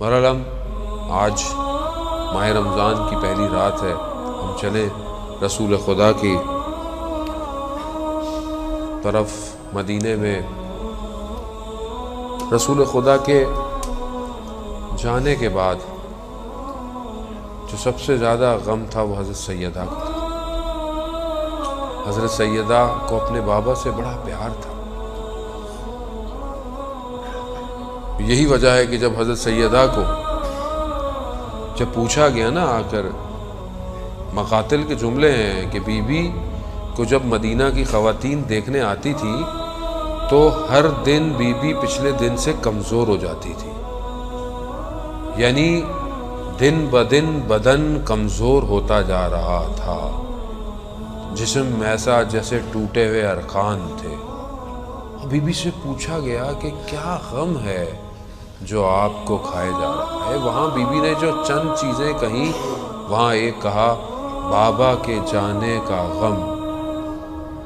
بہرحال آج ماہ رمضان کی پہلی رات ہے، ہم چلیں رسول خدا کی طرف مدینے میں۔ رسول خدا کے جانے کے بعد جو سب سے زیادہ غم تھا وہ حضرت سیدہ کو تھا۔ حضرت سیدہ کو اپنے بابا سے بڑا پیار تھا۔ یہی وجہ ہے کہ جب حضرت سیدہ کو جب پوچھا گیا نا آ کر، مقاتل کے جملے ہیں کہ بی بی کو جب مدینہ کی خواتین دیکھنے آتی تھی تو ہر دن بی بی پچھلے دن سے کمزور ہو جاتی تھی، یعنی دن بدن بدن کمزور ہوتا جا رہا تھا، جسم ایسا جیسے ٹوٹے ہوئے ارکان تھے۔ بی بی سے پوچھا گیا کہ کیا غم ہے جو آپ کو کھائے جا رہا ہے؟ وہاں بی بی نے جو چند چیزیں کہیں، وہاں ایک کہا بابا کے جانے کا غم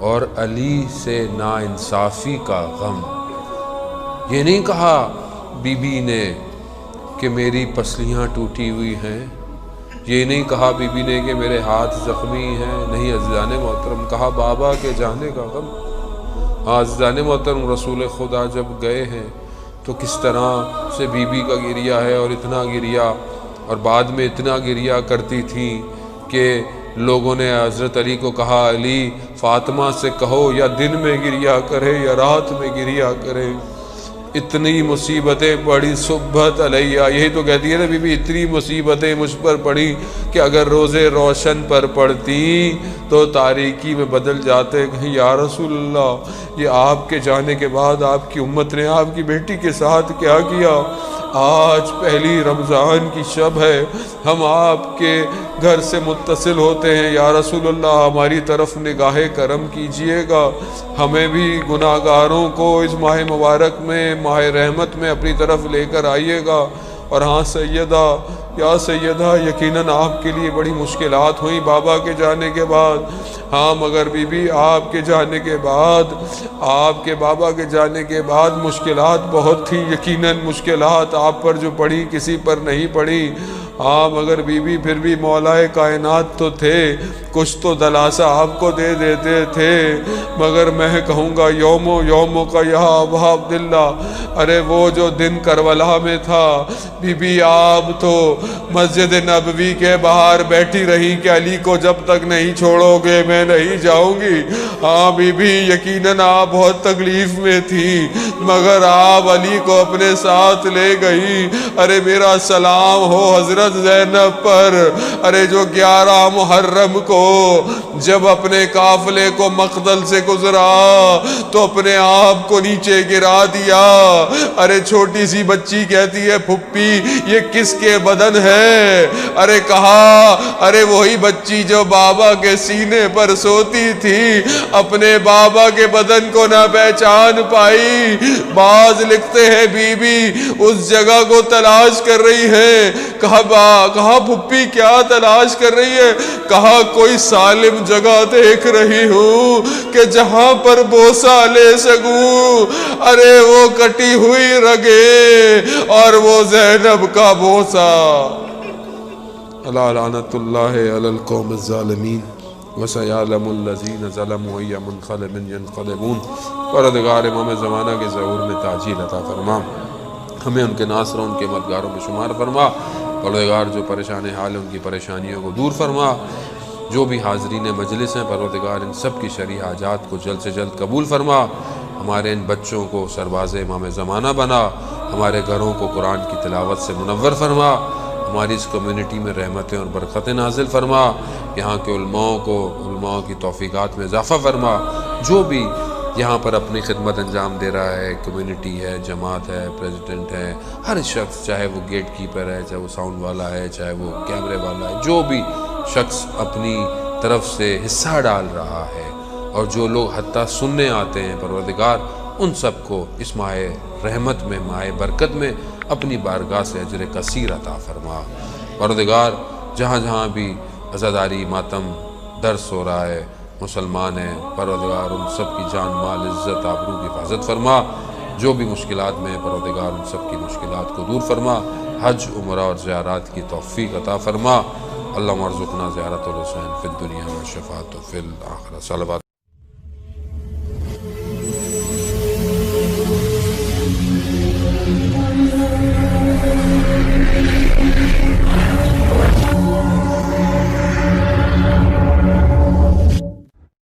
اور علی سے ناانصافی کا غم۔ یہ نہیں کہا بی بی نے کہ میری پسلیاں ٹوٹی ہوئی ہیں، یہ نہیں کہا بی بی نے کہ میرے ہاتھ زخمی ہیں، نہیں عزیزان محترم، کہا بابا کے جانے کا غم۔ عزیزان محترم، رسول خدا جب گئے ہیں تو کس طرح سے بی بی کا گریہ ہے، اور اتنا گریہ، اور بعد میں اتنا گریہ کرتی تھیں کہ لوگوں نے حضرت علی کو کہا علی فاطمہ سے کہو یا دن میں گریہ کرے یا رات میں گریہ کرے، اتنی مصیبتیں پڑی صبحت علیہ۔ یہی تو کہتی ہے نا بی بی، اتنی مصیبتیں مجھ پر پڑی کہ اگر روزے روشن پر پڑتی تو تاریکی میں بدل جاتے۔ کہیں یا رسول اللہ، یہ آپ کے جانے کے بعد آپ کی امت نے آپ کی بیٹی کے ساتھ کیا کیا؟ آج پہلی رمضان کی شب ہے، ہم آپ کے گھر سے متصل ہوتے ہیں، یا رسول اللہ ہماری طرف نگاہ کرم کیجئے گا، ہمیں بھی گناہ گاروں کو اس ماہ مبارک میں، ماہ رحمت میں اپنی طرف لے کر آئیے گا۔ اور ہاں سیدہ، یا سیدہ، یقیناً آپ کے لیے بڑی مشکلات ہوئیں بابا کے جانے کے بعد۔ ہاں مگر بی بی، آپ کے جانے کے بعد، آپ کے بابا کے جانے کے بعد مشکلات بہت تھیں، یقیناً مشکلات آپ پر جو پڑی کسی پر نہیں پڑی۔ ہاں مگر بی بی پھر بھی مولا کائنات تو تھے، کچھ تو دلاسا آپ کو دے دیتے تھے۔ مگر میں کہوں گا یوموں کا یا ابا عبداللہ، ارے وہ جو دن کربلا میں تھا، بی بی آپ تو مسجد نبوی کے باہر بیٹھی رہی کہ علی کو جب تک نہیں چھوڑو گے میں نہیں جاؤں گی۔ ہاں بی بی، یقیناً آپ بہت تکلیف میں تھی، مگر آپ علی کو اپنے ساتھ لے گئی۔ ارے میرا سلام ہو حضرت زینب پر، ارے جو 11 محرم کو جب اپنے قافلے کو مقتل سے گزرا تو اپنے آپ کو نیچے گرا دیا۔ ارے چھوٹی سی بچی کہتی ہے پھپھی یہ کس کے بدن ہے؟ ارے کہا ارے وہی بچی جو بابا کے سینے پر سوتی تھی، اپنے بابا کے بدن کو نہ پہچان پائی۔ بعض لکھتے ہیں بی بی اس جگہ کو تلاش کر رہی ہے۔ کہا پھپھی کیا تلاش کر رہی ہے؟ کہا کوئی سالم جگہ دیکھ رہی ہوں کہ جہاں پر بوسہ لے سکوں۔ ارے وہ کٹی ہوئی رگیں اور وہ زینب کا بوسہ۔ الا لعنت اللہ علی القوم الظالمین وسیعلم الذین ظلموا ای منقلب ینقلبون۔ پروردگار امام زمانہ کے ظہور میں تعجیل عطا فرما، ہمیں ان کے ناصروں ان کے مددگاروں میں شمار فرما۔ پروردگار جو پریشان حال ان کی پریشانیوں کو دور فرما۔ جو بھی حاضرین مجلس ہیں پروردگار ان سب کی شرعی حاجات کو جلد سے جلد قبول فرما۔ ہمارے ان بچوں کو سرباز امام زمانہ بنا، ہمارے گھروں کو قرآن کی تلاوت سے منور فرما، ہماری اس کمیونٹی میں رحمتیں اور برکتیں نازل فرما، یہاں کے علماء کی توفیقات میں اضافہ فرما۔ جو بھی یہاں پر اپنی خدمت انجام دے رہا ہے، کمیونٹی ہے، جماعت ہے، پریزیڈنٹ ہے، ہر شخص، چاہے وہ گیٹ کیپر ہے، چاہے وہ ساؤنڈ والا ہے، چاہے وہ کیمرے والا ہے، جو بھی شخص اپنی طرف سے حصہ ڈال رہا ہے، اور جو لوگ حتیٰ سننے آتے ہیں، پروردگار ان سب کو اس ماہ رحمت میں، ماہ برکت میں اپنی بارگاہ سے اجر کثیر عطا فرما۔ پروردگار جہاں جہاں بھی عزاداری ماتم درس ہو رہا ہے، مسلمان ہیں، پروردگار ان سب کی جان مال عزت آبرو کی حفاظت فرما۔ جو بھی مشکلات میں ہیں پروردگار ان سب کی مشکلات کو دور فرما۔ حج عمرہ اور زیارات کی توفیق عطا فرما۔ اللہم ارزقنا زیارت الحسین فی الدنیا و شفاعت فی الآخرہ۔ صلوات